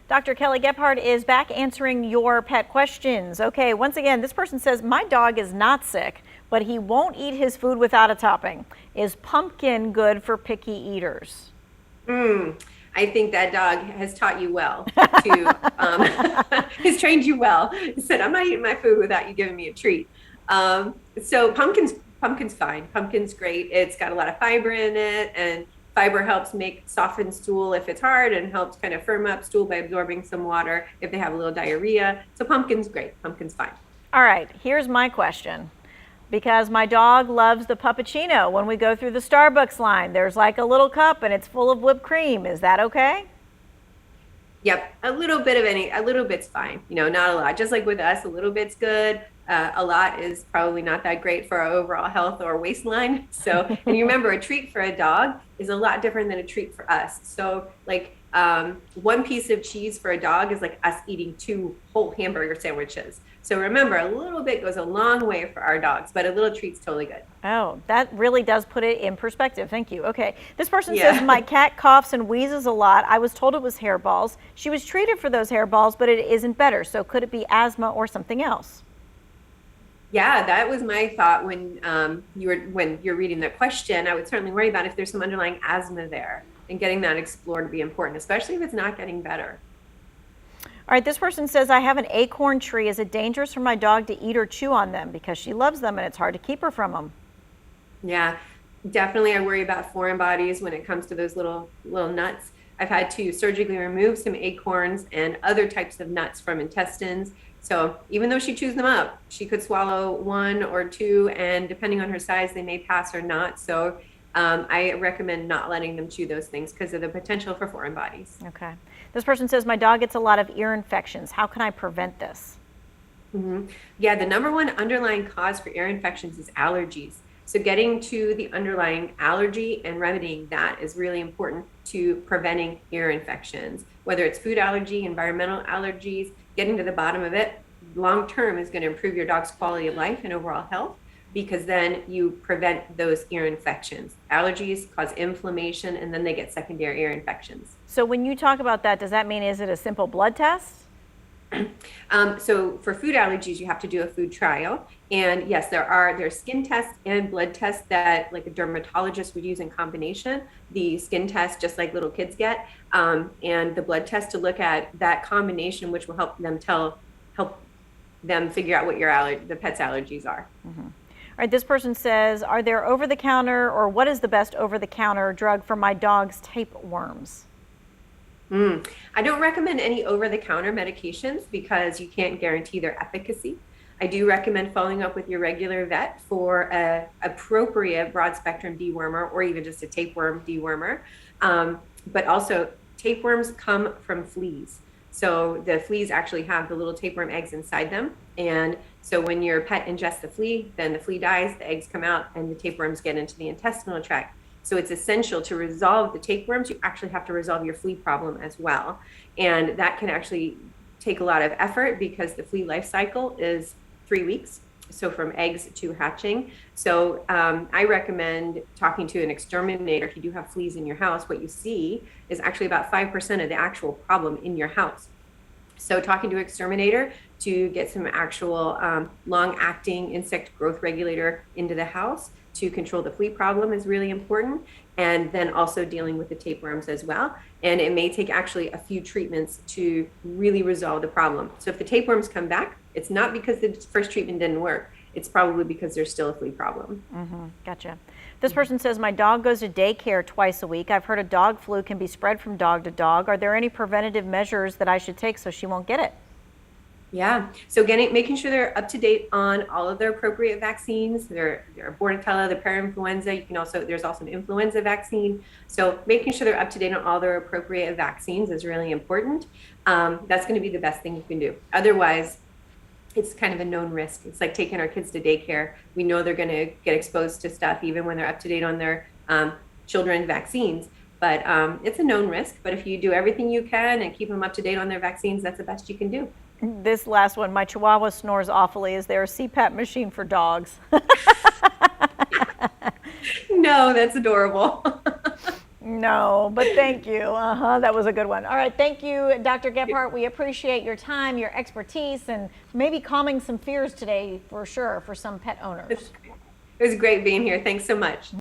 Dr. Kelly Gebhardt is back answering your pet questions. Okay, once again, this person says, my dog is not sick, but he won't eat his food without a topping. Is pumpkin good for picky eaters? I think that dog has taught you well has trained you well. He said, I'm not eating my food without you giving me a treat. So pumpkin's fine. Pumpkin's great. It's got a lot of fiber in it, and fiber helps soften stool if it's hard, and helps kind of firm up stool by absorbing some water if they have a little diarrhea. So pumpkin's great. Pumpkin's fine. All right, here's my question. Because my dog loves the Puppuccino. When we go through the Starbucks line, there's like a little cup and it's full of whipped cream. Is that okay? Yep, a little bit's fine. Not a lot. Just like with us, a little bit's good. A lot is probably not that great for our overall health or waistline. So, and you remember, a treat for a dog is a lot different than a treat for us. So, like one piece of cheese for a dog is like us eating 2 whole hamburger sandwiches. So remember, a little bit goes a long way for our dogs, but a little treat's totally good. Oh, that really does put it in perspective. Thank you. Okay. This person says, my cat coughs and wheezes a lot. I was told it was hairballs. She was treated for those hairballs, but it isn't better. So could it be asthma or something else? Yeah, that was my thought when you're reading the question. I would certainly worry about if there's some underlying asthma there, and getting that explored would be important, especially if it's not getting better. All right, this person says, I have an acorn tree. Is it dangerous for my dog to eat or chew on them? Because she loves them and it's hard to keep her from them. Yeah, definitely. I worry about foreign bodies when it comes to those little nuts. I've had to surgically remove some acorns and other types of nuts from intestines. So even though she chews them up, she could swallow 1 or 2, and depending on her size, they may pass or not. So I recommend not letting them chew those things because of the potential for foreign bodies. Okay. This person says, my dog gets a lot of ear infections. How can I prevent this? Yeah, the number one underlying cause for ear infections is allergies. So getting to the underlying allergy and remedying that is really important to preventing ear infections. Whether it's food allergy, environmental allergies, getting to the bottom of it long term is going to improve your dog's quality of life and overall health, because then you prevent those ear infections. Allergies cause inflammation, and then they get secondary ear infections. So when you talk about that, does that mean, is it a simple blood test? So for food allergies, you have to do a food trial. And yes, there's skin tests and blood tests that like a dermatologist would use in combination. The skin test, just like little kids get, and the blood test to look at that combination, which will help them figure out what the pet's allergies are. All right, this person says, are there over-the-counter, or what is the best over-the-counter drug for my dog's tapeworms? I don't recommend any over-the-counter medications because you can't guarantee their efficacy. I do recommend following up with your regular vet for an appropriate broad-spectrum dewormer, or even just a tapeworm dewormer. But also, tapeworms come from fleas. So the fleas actually have the little tapeworm eggs inside them. And so when your pet ingests the flea, then the flea dies, the eggs come out, and the tapeworms get into the intestinal tract. So it's essential to resolve the tapeworms. You actually have to resolve your flea problem as well. And that can actually take a lot of effort because the flea life cycle is 3 weeks. So from eggs to hatching. So I recommend talking to an exterminator. If you do have fleas in your house, what you see is actually about 5% of the actual problem in your house. So talking to an exterminator to get some actual long-acting insect growth regulator into the house to control the flea problem is really important. And then also dealing with the tapeworms as well. And it may take actually a few treatments to really resolve the problem. So if the tapeworms come back, it's not because the first treatment didn't work. It's probably because there's still a flea problem. Gotcha. This person says, my dog goes to daycare twice a week. I've heard a dog flu can be spread from dog to dog. Are there any preventative measures that I should take so she won't get it? Yeah. So making sure they're up to date on all of their appropriate vaccines. Their Bordetella, the parainfluenza. There's also an influenza vaccine. So making sure they're up to date on all their appropriate vaccines is really important. That's going to be the best thing you can do. Otherwise, it's kind of a known risk. It's like taking our kids to daycare. We know they're going to get exposed to stuff even when they're up to date on their children vaccines. But it's a known risk. But if you do everything you can and keep them up to date on their vaccines, that's the best you can do. This last one, my Chihuahua snores awfully. Is there a CPAP machine for dogs? No, that's adorable. No, but thank you. That was a good one. All right, thank you, Dr. Gebhardt. We appreciate your time, your expertise, and maybe calming some fears today for sure for some pet owners. It was great being here. Thanks so much.